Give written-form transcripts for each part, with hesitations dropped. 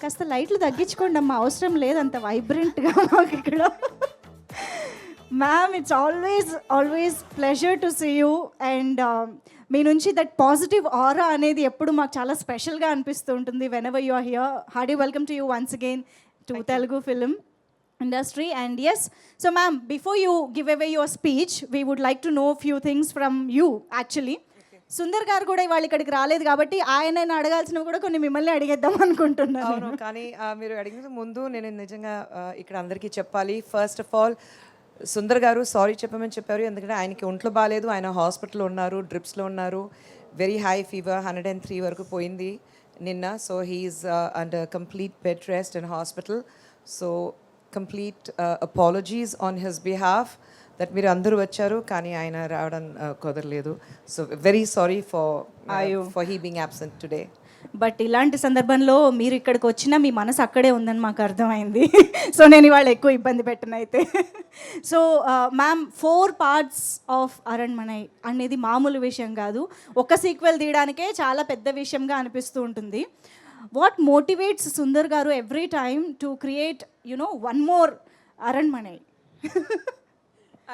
కాస్త లైట్లు తగ్గించుకోండి అమ్మా, అవసరం లేదు అంత వైబ్రెంట్గా మాకు ఇక్కడ. Ma'am, it's always pleasure to see you. And మీ నుంచి దట్ పాజిటివ్ ఆరా అనేది ఎప్పుడు మాకు చాలా స్పెషల్గా అనిపిస్తూ ఉంటుంది whenever you are here. Hearty welcome to you once again to Telugu film industry. And yes, so ma'am, before you give away your speech, we would like to know a few things from you actually. Sundar గారు కూడా ఇవాళ ఇక్కడికి రాలేదు కాబట్టి ఆయన అడగాల్సినవి కూడా కొన్ని మిమ్మల్ని అడిగేద్దాం అనుకుంటున్నాను. అవును, కానీ మీరు అడిగిన ముందు నేను నిజంగా ఇక్కడ అందరికీ చెప్పాలి. ఫస్ట్ ఆఫ్ ఆల్ సుందర్ గారు సారీ చెప్పమని చెప్పారు, ఎందుకంటే ఆయనకి ఒంట్లో బాగాలేదు, ఆయన హాస్పిటల్లో ఉన్నారు, డ్రిప్స్లో ఉన్నారు, వెరీ హై ఫీవర్ 103 వరకు పోయింది నిన్న. So he's under complete bed rest in hospital. So complete apologies on his behalf that మీరు అందరూ వచ్చారు కానీ ఆయన రావడం కుదరలేదు. So very sorry for he being absent today. But ఇలాంటి సందర్భంలో మీరు ఇక్కడికి వచ్చినా మీ మనసు అక్కడే ఉందని మాకు అర్థమైంది. సో నేను ఇవాళ ఎక్కువ ఇబ్బంది పెట్టను అయితే. So ma'am, 4 parts of Aranmanai అనేది మామూలు విషయం కాదు. ఒక సీక్వెల్ తీయడానికే చాలా పెద్ద విషయంగా అనిపిస్తూ ఉంటుంది. వాట్ మోటివేట్స్ సుందర్ గారు every time to create one more Aranmanai?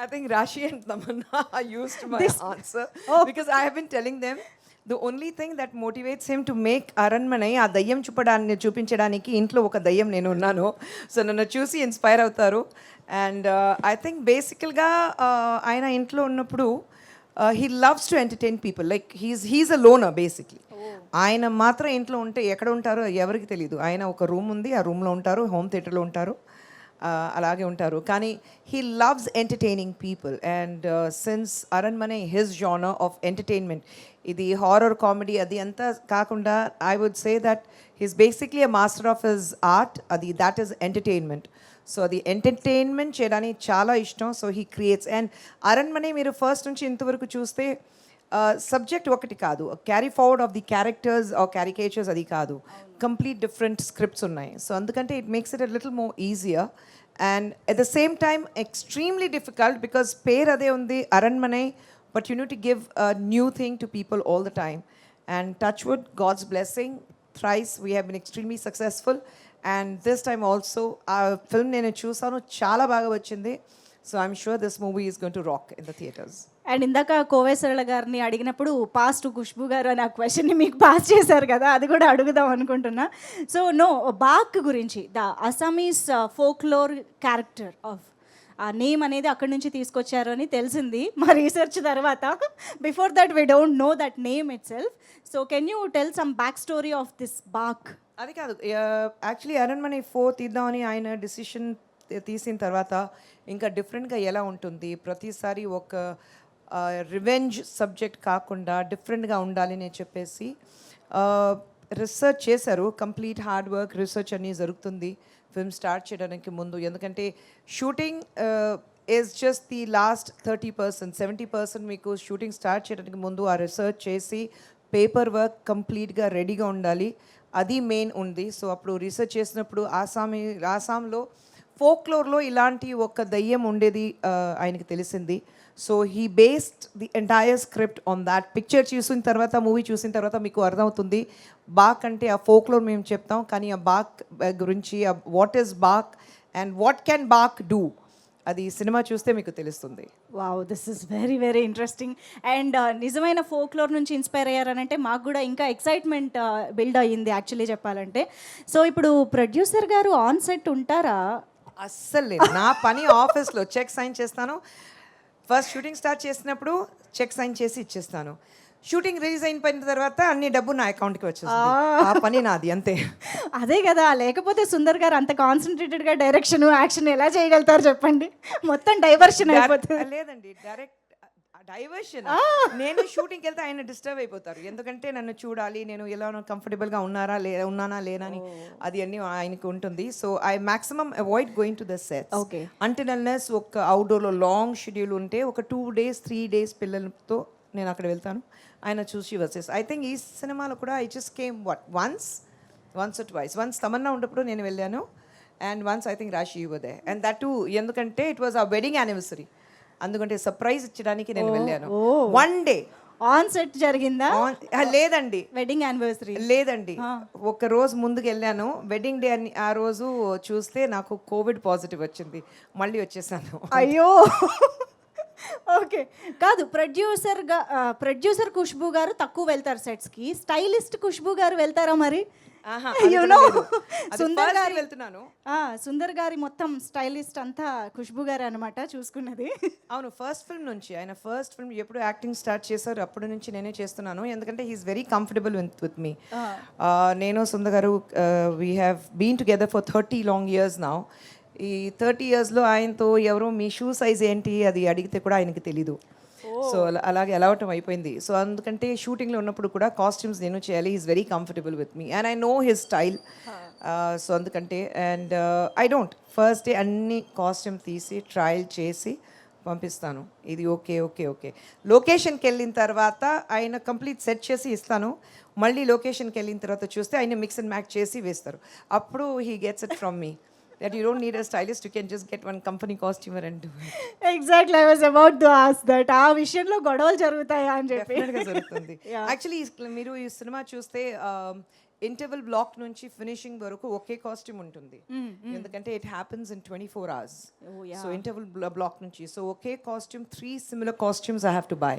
I think Rashi and Tamanna used my answer because I have been telling them the only thing that motivates him to make Aranmanai ఆ దయ్యం చూపించడానికి ఇంట్లో ఒక దయ్యం నేను ఉన్నాను. So నన్ను చూసి ఇన్స్పైర్ అవుతారు. అండ్ ఐ థింక్ బేసికల్గా ఆయన ఇంట్లో ఉన్నప్పుడు he loves to entertain people. Like he's a లోనర్ basically. ఆయన మాత్రం ఇంట్లో ఉంటే ఎక్కడ ఉంటారో ఎవరికి తెలియదు. ఆయన ఒక రూమ్ ఉంది, ఆ రూమ్లో ఉంటారు, హోమ్ థియేటర్లో ఉంటారు, అలాగే ఉంటారు. కానీ he loves entertaining people. And since Aranmanai his genre of entertainment, ఇది హారర్ కామెడీ అది అంతా కాకుండా I would say that he's basically a master of his art. That is entertainment. So అది ఎంటర్టైన్మెంట్ చేయడానికి చాలా ఇష్టం. So he creates. And Aranmanai మీరు first నుంచి ఇంతవరకు చూస్తే సబ్జెక్ట్ ఒకటి కాదు, carry forward of the characters or caricatures అది కాదు, కంప్లీట్ డిఫరెంట్ స్క్రిప్ట్స్ ఉన్నాయి. సో అందుకంటే it makes it a little more easier and at the same time extremely difficult because పేరు అదే ఉంది Aranmanai, but you need to give a new thing to people all the time. And touch wood, God's blessing, thrice we have been extremely successful. And this time also ఆ film నేను చూసాను, చాలా బాగా వచ్చింది. So I'm sure this movie is going to rock in the theatres. And ఇందాక కోవేశ్వరల గారిని అడిగినప్పుడు pass to Khushbu గారు అని ఆ క్వశ్చన్ని మీకు పాస్ చేశారు కదా, అది కూడా అడుగుదాం అనుకుంటున్నా. సో బాక్ గురించి, the Assamese folklore character of a name అనేది అక్కడి నుంచి తీసుకొచ్చారు అని తెలిసింది మా రీసెర్చ్ తర్వాత. Before that we don't know that name itself. So can you tell some back story of this Baak? అది కాదు, యాక్చువల్లీ అరణ్మనై 4 తీద్దామని ఆయన డిసిషన్ తీసిన తర్వాత ఇంకా డిఫరెంట్గా ఎలా ఉంటుంది, ప్రతిసారి ఒక రివెంజ్ సబ్జెక్ట్ కాకుండా డిఫరెంట్గా ఉండాలి అని చెప్పేసి రీసెర్చ్ చేశారు. కంప్లీట్ హార్డ్ వర్క్ రీసెర్చ్ అన్నీ జరుగుతుంది ఫిల్మ్ స్టార్ట్ చేయడానికి ముందు. ఎందుకంటే shooting is just the last 30%, 70% మీకు షూటింగ్ స్టార్ట్ చేయడానికి ముందు ఆ రీసెర్చ్ చేసి పేపర్ వర్క్ కంప్లీట్గా రెడీగా ఉండాలి, అది మెయిన్ ఉంది. సో అప్పుడు రీసెర్చ్ చేసినప్పుడు ఆసాంలో ఫోక్లోర్లో ఇలాంటి ఒక దయ్యం ఉండేది ఆయనకి తెలిసింది. So he based the entire script on that. Picture చూసిన తర్వాత, మూవీ చూసిన తర్వాత మీకు అర్థమవుతుంది బాక్ అంటే ఆ ఫోక్లోర్ మేము చెప్తాం, కానీ ఆ బాక్ గురించి, what is Baak and what can Baak do, అది సినిమా చూస్తే మీకు తెలుస్తుంది. Wow, this is very very interesting. And నిజమైన ఫోక్లోర్ నుంచి ఇన్స్పైర్ అయ్యారనంటే మాకు కూడా ఇంకా ఎక్సైట్మెంట్ బిల్డ్ అయ్యింది యాక్చువల్లీ చెప్పాలంటే. సో ఇప్పుడు ప్రొడ్యూసర్ గారు ఆన్ సెట్ ఉంటారా? అస్సలు లేదు. నా పని ఆఫీస్లో చెక్ సైన్ చేస్తాను. ఫస్ట్ షూటింగ్ స్టార్ట్ చేసినప్పుడు చెక్ సైన్ చేసి ఇచ్చేస్తాను. షూటింగ్ రిలీజ్ అయిన తర్వాత అన్ని డబ్బు నా అకౌంట్కి వచ్చేస్తుంది. ఆ పని నాది అంతే. అదే కదా, లేకపోతే సుందర్ గారు అంత కాన్సన్ట్రేటెడ్గా డైరెక్షన్ యాక్షన్ ఎలా చేయగలుగుతారు చెప్పండి? మొత్తం డైవర్షన్ అయిపోతుంది. లేదండి, డైరెక్ట్ డైవర్షన్. నేను షూటింగ్కి వెళ్తే ఆయన డిస్టర్బ్ అయిపోతారు, ఎందుకంటే నన్ను చూడాలి, నేను ఎలా కంఫర్టబుల్గా ఉన్నానా లేనని అది అన్నీ ఆయనకు ఉంటుంది. So I maximum avoid going to the sets. Okay. Until unless ఒక అవుట్డోర్లో లాంగ్ షెడ్యూల్ ఉంటే ఒక 2 days 3 days పిల్లలతో నేను అక్కడ వెళ్తాను, ఆయన చూసి వచ్చేసి. ఐ థింక్ ఈ సినిమాలో కూడా I just came once or twice. Once Tamannaah ఉన్నప్పుడు నేను వెళ్ళాను, అండ్ వన్స్ ఐ థింక్ రాశి యువదే. అండ్ దట్ టూ ఎందుకంటే ఇట్ వాజ్ ఆ వెడ్డింగ్ యానివర్సరీ, అందుకంటే సర్ప్రైజ్ ఇచ్చడానికి నేను వెళ్ళాను. 1 day ఆన్ సెట్ జరిగిందా? లేదండి వెడ్డింగ్ యానివర్సరీ. లేదండి, ఒక రోజు ముందుకు వెళ్ళాను వెడ్డింగ్ డే అని. ఆ రోజు చూస్తే నాకు కోవిడ్ పాజిటివ్ వచ్చింది, మళ్ళీ వచ్చేసాను. అయ్యో. ఓకే. కాదు, ప్రొడ్యూసర్ ఖుష్బు గారు తక్కువ వెళ్తారు సెట్స్కి, స్టైలిస్ట్ ఖుష్బు గారు వెళ్తారా మరి? ఆహా, You అది కూడా know, లేదు. అది సుందర్ first గారి వెళ్తున్నాను. సుందర్ గారి మొత్తం స్టైలిస్ట్ అంతా ఖుష్బు గారు అనమాట చూసుకున్నది. అవును, ఫస్ట్ ఫిల్మ్ నుంచి, ఆయన ఫస్ట్ ఫిల్మ్ ఎప్పుడు యాక్టింగ్ స్టార్ట్ చేశారు అప్పటి నుంచి నేనే చేస్తున్నాను, ఎందుకంటే he's very comfortable with me. నేను సుందర్ గారు we have been together for 30 long years now. ఈ 30 ఇయర్స్లో ఆయనతో ఎవరో మీ షూ సైజ్ ఏంటి అది అడిగితే కూడా ఆయనకి తెలీదు. సో అలాగే అలవాటం అయిపోయింది. సో అందుకంటే షూటింగ్లో ఉన్నప్పుడు కూడా కాస్ట్యూమ్స్ నేను చేయాలి. Is very comfortable with me and I know his style. So అందుకంటే and I don't first day అన్ని కాస్ట్యూమ్ తీసి ట్రయల్ చేసి పంపిస్తాను. ఇది ఓకే ఓకే ఓకే. లొకేషన్కి వెళ్ళిన తర్వాత ఆయన కంప్లీట్ సెట్ చేసి ఇస్తాను. మళ్ళీ లొకేషన్కి వెళ్ళిన తర్వాత చూస్తే ఆయన మిక్స్ అండ్ మ్యాచ్ చేసి వేస్తారు. అప్పుడు he gets it from me. That you don't need a stylist, you can just get one company costumer and do it. Exactly, I was about to ask that. ఆ విషయంలో గొడవలు జరుగుతాయా అని చెప్పి. Definitely జరుగుతుంది. యాక్చువల్లీ మీరు ఈ సినిమా చూస్తే ఇంటర్వెల్ బ్లాక్ నుంచి ఫినిషింగ్ వరకు ఒకే కాస్ట్యూమ్ ఉంటుంది, ఎందుకంటే it happens in 24 hours. So interval block నుంచి సో ఒకే costume 3 similar costumes I have to buy.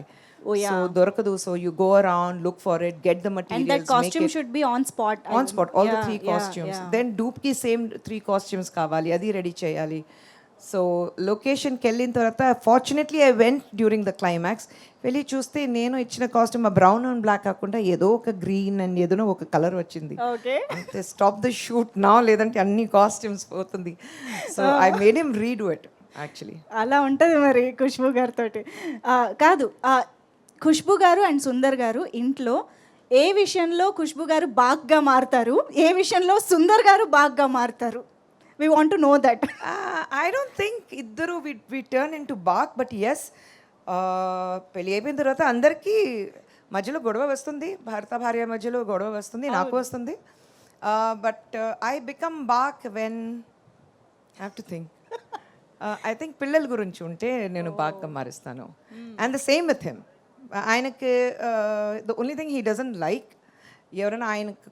So దొరకదు. So you go around, look for it, get the And that materials, costume should be on spot. On spot all the 3 costumes. Then డూప్కి same 3 costumes కావాలి, అది ready చేయాలి. So లొకేషన్కి వెళ్ళిన తర్వాత fortunately I went during the climax. వెళ్ళి చూస్తే నేను ఇచ్చిన కాస్ట్యూమ్ ఆ బ్రౌన్ అండ్ బ్లాక్ కాకుండా ఏదో ఒక గ్రీన్ అండ్ ఏదో ఒక కలర్ వచ్చింది. ఓకే. అంతే, స్టాప్ ద షూట్ నా, లేదంటే అన్ని కాస్ట్యూమ్స్ పోతుంది. So I made him redo it actually. అలా ఉంటుంది మరి ఖుష్బు గారితో. కాదు, ఖుష్బు గారు అండ్ సుందర్ గారు ఇంట్లో ఏ విషయంలో ఖుష్బు గారు బాగ్గా మారుతారు, ఏ విషయంలో సుందర్ గారు బాగ్గా మారుతారు? We want to know that. I don't think ఇద్దరు we turn into Baak, but yes పెళ్ళి అయిపోయిన తర్వాత అందరికీ మధ్యలో గొడవ వస్తుంది, భర్త భార్య మధ్యలో గొడవ వస్తుంది, నాకు వస్తుంది. But I become Baak when have to think. I think పిల్లల గురించి ఉంటే నేను బాగా మారుస్తాను. And the same with him. ఆయనకి the only thing he doesn't like, ఎవరైనా ఆయనకు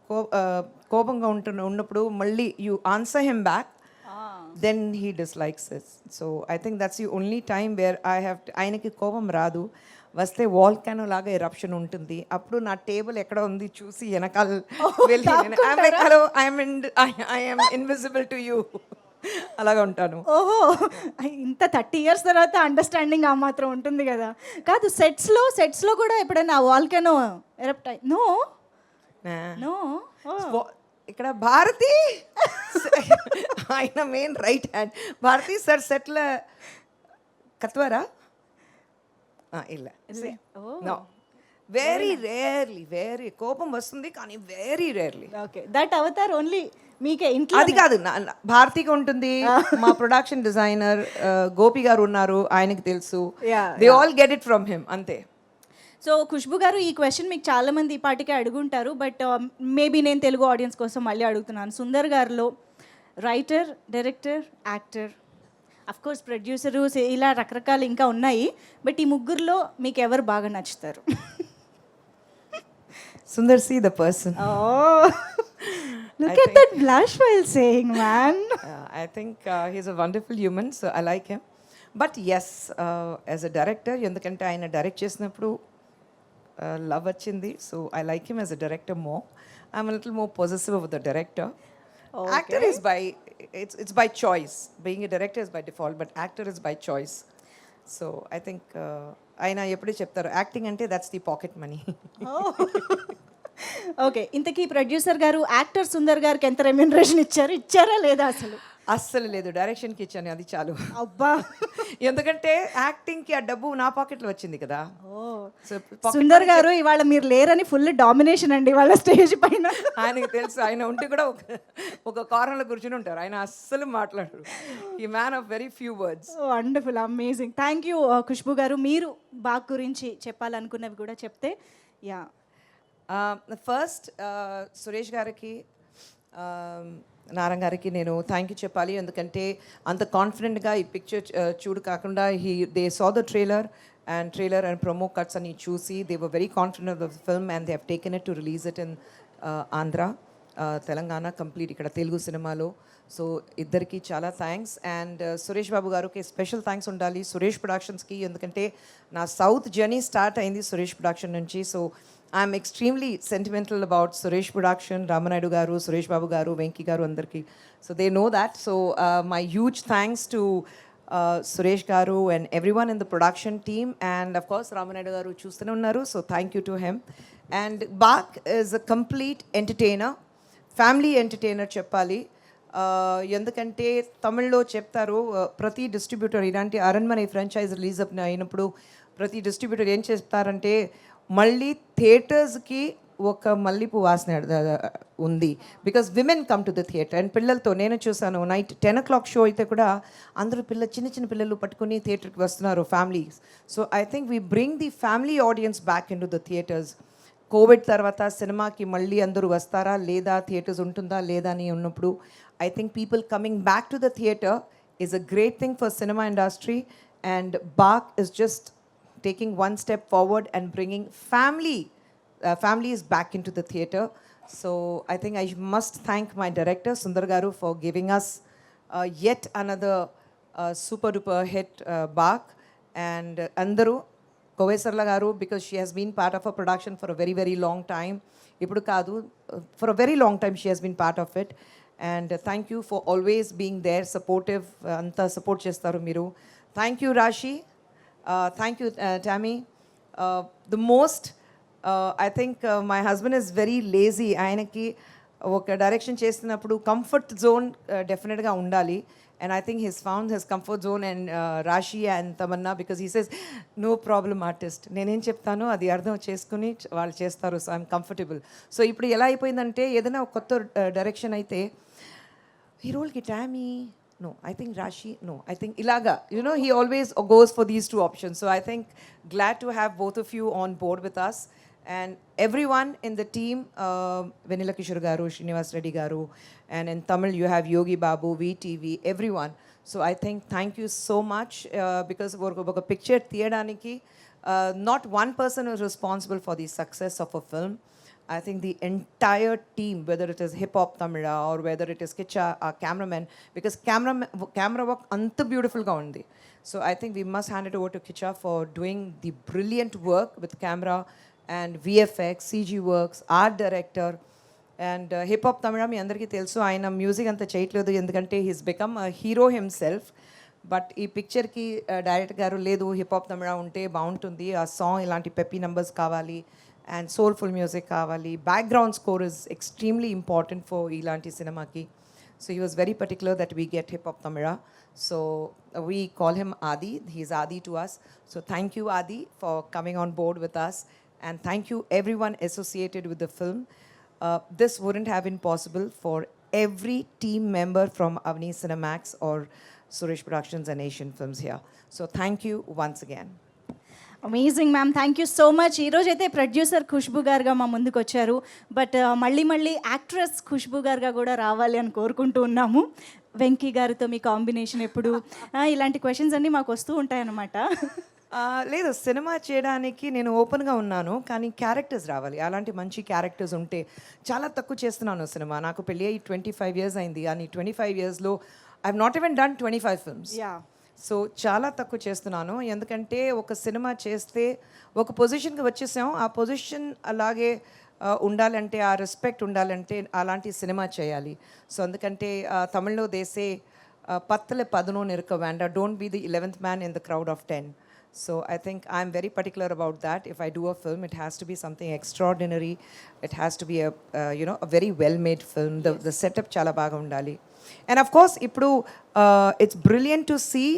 కోపంగా ఉన్నప్పుడు మళ్ళీ you answer him back, then he dislikes it. So I think that's the only time where I have ఆయనకి కోపం రాదు, వస్తే వాల్కానో లాగా ఎరప్షన్ ఉంటుంది. అప్పుడు నా టేబుల్ ఎక్కడ ఉంది చూసి వెనకాల వెళ్ళి hello I'm invisible to you అలాగా ఉంటాను. ఓహో, ఇంత 30 years తర్వాత అండర్స్టాండింగ్ ఆ మాత్రం ఉంటుంది కదా. కాదు, సెట్స్లో కూడా ఎప్పుడైనా వాల్కనో ఎరప్ట్ అయ్యి? No no. ఇక్కడ భారతి ఆయన main right hand. Bharathi sir సెట్ల కత్వరా ಇಲ್ಲ నో, వెరీ రేర్లీ, వెరీ కోపం వస్తుంది కానీ very rarely. Okay, that Avatar only మీకే ఇంట్లో. అది కాదు, భారతికి ఉంటుంది, మా ప్రొడక్షన్ డిజైనర్ గోపి గారు ఉన్నారు, ఆయనకి తెలుసు. They all get it from him, అంతే. సో ఖుష్బు గారు, ఈ క్వశ్చన్ మీకు చాలామంది ఈ పాటికే అడుగుంటారు, బట్ మేబీ నేను తెలుగు ఆడియన్స్ కోసం మళ్ళీ అడుగుతున్నాను. సుందర్ గారిలో writer, director, actor, of course producer, ఇలా రకరకాలు ఇంకా ఉన్నాయి, బట్ ఈ ముగ్గురులో మీకు ఎవరు బాగా నచ్చుతారు? Sundar see the person. Look at that blush while saying, man. I think he's a wonderful human, so I like him. But yes, as a director, ఎందుకంటే ఆయన డైరెక్ట్ చేసినప్పుడు లవ్ వచ్చింది. So I like him as a director more. I'm a little more possessive of the director. Okay. Actor is by, it's by choice. Being a director is by default, but actor is by choice. So I think ఆయన ఎప్పుడూ చెప్తారు, acting అంటే that's the pocket money. Okay, ఇంతకీ producer గారు actor Sundar గారికి ఎంత remuneration ఇచ్చారా లేదా? అస్సలు లేదు, డైరెక్షన్కి ఇచ్చాను, అది చాలు. అబ్బా, ఎందుకంటే యాక్టింగ్కి ఆ డబ్బు నా పాకెట్లో వచ్చింది కదా. సుందర్ గారు ఇవాళ మీరు లేరని ఫుల్ డామినేషన్ అండి వాళ్ళ స్టేజ్ పైన. ఆయనకి తెలుసు, ఆయన ఉంటే కూడా ఒక కార్నర్లో కూర్చుని ఉంటారు, ఆయన అస్సలు మాట్లాడరు. ఈ man of very few words. Wonderful, amazing. Thank you Khushbu గారు. మీరు బాగ్ గురించి చెప్పాలనుకున్నవి కూడా చెప్తే. యా, ఫస్ట్ సురేష్ గారికి నారాయణ గారికి నేను థ్యాంక్ యూ చెప్పాలి, ఎందుకంటే అంత కాన్ఫిడెంట్గా ఈ పిక్చర్ చూడు కాకుండా they saw the trailer and promo cuts అని చూసి they were very confident of the film and they have taken it to release it in Andhra, Telangana complete ఇక్కడ తెలుగు సినిమాలో. సో ఇద్దరికి చాలా థ్యాంక్స్. అండ్ సురేష్ బాబు గారికి స్పెషల్ థ్యాంక్స్ ఉండాలి, సురేష్ ప్రొడక్షన్స్కి, ఎందుకంటే నా సౌత్ జర్నీ స్టార్ట్ అయింది సురేష్ ప్రొడక్షన్ నుంచి. So I'm extremely sentimental about Suresh production, Ramanaidu garu, Suresh Babu garu, Venky garu అందరికీ. So they know that. So my huge thanks to Suresh garu and everyone in the production team, and of course Ramanaidu garu చూస్తూనే ఉన్నారు. So thank you to him. And Baak is a complete entertainer, family entertainer చెప్పాలి. ఎందుకంటే తమిళ్లో చెప్తారు, ప్రతి distributor ఇలాంటి Aranmanai franchise release అయినప్పుడు ప్రతి డిస్ట్రిబ్యూటర్ ఏం చెప్తారంటే మళ్ళీ థియేటర్స్కి ఒక మల్లెపూ వాసన ఉంది, because women come to the theatre. And పిల్లలతో నేను చూసాను, నైట్ 10 o'clock షో అయితే కూడా అందరూ చిన్న చిన్న పిల్లలు పట్టుకుని థియేటర్కి వస్తున్నారు, families. So I think we bring the family audience back in to the theatres. Covid తర్వాత సినిమాకి మళ్ళీ అందరూ వస్తారా లేదా, థియేటర్స్ ఉంటుందా లేదా అని ఉన్నప్పుడు I think people coming back to the theatre is a great thing for cinema industry. And Baak is just taking one step forward and bringing families back into the theatre. So I think I must thank my director Sundar Garu for giving us yet another super duper hit, Bak, and Andaru Kovesarla Garu, because she has been part of a production for a very very long time. Ippudu kaadu, for a very long time she has been part of it. And thank you for always being there, supportive, anta support chestaru meeru. Thank you Rashi. Thank you, Tammy. The most, I think my husband is very lazy. ఆయనకి ఒక direction చేస్తున్నప్పుడు comfort zone డెఫినెట్గా ఉండాలి. And I think his found his comfort zone and Raashi and Tamannaah, because he says no problem artist, నేనేం చెప్తానో అది అర్థం చేసుకుని వాళ్ళు చేస్తారు. So I'm comfortable. సో ఇప్పుడు ఎలా అయిపోయిందంటే ఏదైనా ఒక కొత్త డైరెక్షన్ అయితే ఈ రోల్కి Tommy, no, I think Rashi, no, I think Ilaga. You know, he always goes for these two options. So I think glad to have both of you on board with us. And everyone in the team, Venila Kishore Garu, Srinivas Reddy Garu, and in Tamil you have Yogi Babu, VTV, everyone. So I think thank you so much, because oka picture theyadaniki not one person is responsible for the success of a film. I think the entire team, whether it is Hip Hop Tamila or whether it is Kicha, our cameraman, because camera work anta beautiful ga undi. So I think we must hand it over to Kicha for doing the brilliant work with camera and VFX, CG works, art director. And Hip Hop Tamila మీ అందరికీ తెలుసు, ఆయన music అంతా చేయట్లేదు ఎందుకంటే he's become a hero himself. But ఈ పిక్చర్కి director గారు లేదు, hip hop తమిళ ఉంటే బాగుంటుంది, ఆ సాంగ్ ఇలాంటి పెప్పీ నంబర్స్ కావాలి and soulful music kavali, background score is extremely important for ilanti cinemaki. So he was very particular that we get Hip Hop Tamila. So we call him Adi, he's Adi to us. So thank you Adi for coming on board with us, and thank you everyone associated with the film. This wouldn't have been possible for every team member from Avni Cinemax or Suresh Productions and Asian Films here. So thank you once again. Amazing ma'am, thank you so much. ఈరోజు అయితే producer Khushbu గారుగా మా ముందుకు వచ్చారు, but మళ్ళీ actress Khushbu గారుగా కూడా రావాలి అని కోరుకుంటూ ఉన్నాము. వెంకీ గారితో మీ కాంబినేషన్ ఎప్పుడు, ఇలాంటి క్వశ్చన్స్ అన్నీ మాకు వస్తూ ఉంటాయన్నమాట. లేదు, సినిమా చేయడానికి నేను ఓపెన్గా ఉన్నాను, కానీ క్యారెక్టర్స్ రావాలి, అలాంటి మంచి క్యారెక్టర్స్ ఉంటే. చాలా తక్కువ చేస్తున్నాను సినిమా, నాకు పెళ్ళి అయ్యి 25 years అయింది, కానీ 25 yearsలో I have not even done 25 films. So చాలా తక్కువ చేస్తున్నాను, ఎందుకంటే ఒక సినిమా చేస్తే ఒక పొజిషన్కి వచ్చేసాం, ఆ పొజిషన్ అలాగే ఉండాలంటే, ఆ రెస్పెక్ట్ ఉండాలంటే అలాంటి సినిమా చేయాలి. సో అందుకంటే తమిళ్లో దేశే పత్తలే పదనో నిరక వేండా, don't be the 11th man in the crowd of 10. So I think I'm very particular about that. If I do a film, it has to be something extraordinary. It has to be a very well-made film. The setup chala baga undali. And of course, ippudu it's brilliant to see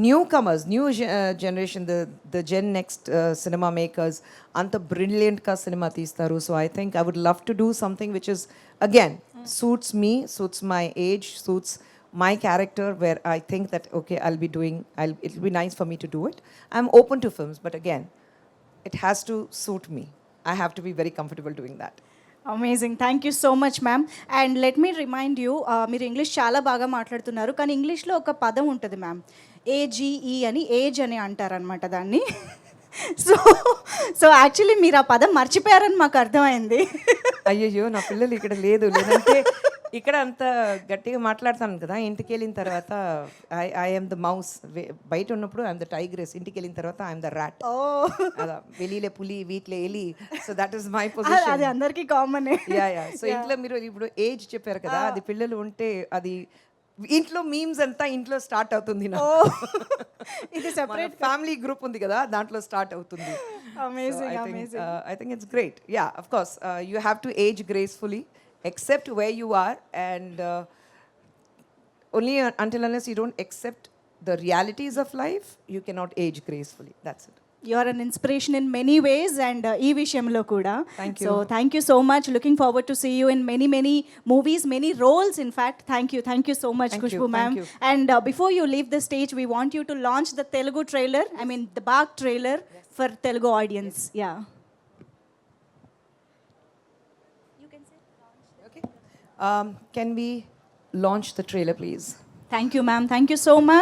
newcomers, new generation, the Gen Next cinema makers, anta brilliant ka cinema teestaru. So I think I would love to do something which is again suits me, suits my age, suits my character, where I think that okay, it'll be nice for me to do it. I'm open to films, but again, it has to suit me. I have to be very comfortable doing that. Amazing, thank you so much ma'am. And let me remind you, మీరు English చాలా బాగా మాట్లాడుతున్నారు, కానీ ఇంగ్లీష్లో ఒక పదం ఉంటుంది ma'am, AGE అని, ఏజ్ అని అంటారనమాట దాన్ని. సో సో యాక్చువల్లీ మీరు ఆ పదం మర్చిపోయారని మాకు అర్థమైంది. అయ్యయ్యో నా పిల్లలు ఇక్కడ లేదంటే ఇక్కడ అంత గట్టిగా మాట్లాడతాను కదా, ఇంటికి వెళ్ళిన తర్వాత ఐఎమ్ ద మౌస్, బయట ఉన్నప్పుడు ఐఎమ్ ద టైగ్రెస్, ఇంటికి వెళ్ళిన తర్వాత ఐఎమ్ ద ర్యాట్. ఓ, అలా வெளியில పులి వీటిలో ఎలి, సో దట్ ఈస్ మై అది పొజిషన్. అందరికీ కామన్. యా సో ఇంట్లో మీరు ఇప్పుడు ఏజ్ చెప్పారు కదా, అది పిల్లలు ఉంటే అది ఇంట్లో మీమ్స్ అంతా ఇంట్లో స్టార్ట్ అవుతుంది ఓ, ఇది సెపరేట్ ఫ్యామిలీ గ్రూప్ ఉంది కదా, దాంట్లో స్టార్ట్ అవుతుంది. Amazing, amazing. I think it's great. Yeah, of course, you have to age gracefully, accept where you are, and only until unless you don't accept the realities of life, you cannot age gracefully. That's it. You are an inspiration in many ways, and ఈ విషయంలో కూడా. Thank you. So thank you so much, looking forward to see you in many movies, many roles in fact. Thank you so much Thank you, Khushbu ma'am. thank you. And before you leave the stage, we want you to launch the Telugu trailer, I mean the Baak trailer for Telugu audience. Yeah, Okay. Can we launch the trailer, please? Thank you ma'am, thank you so much.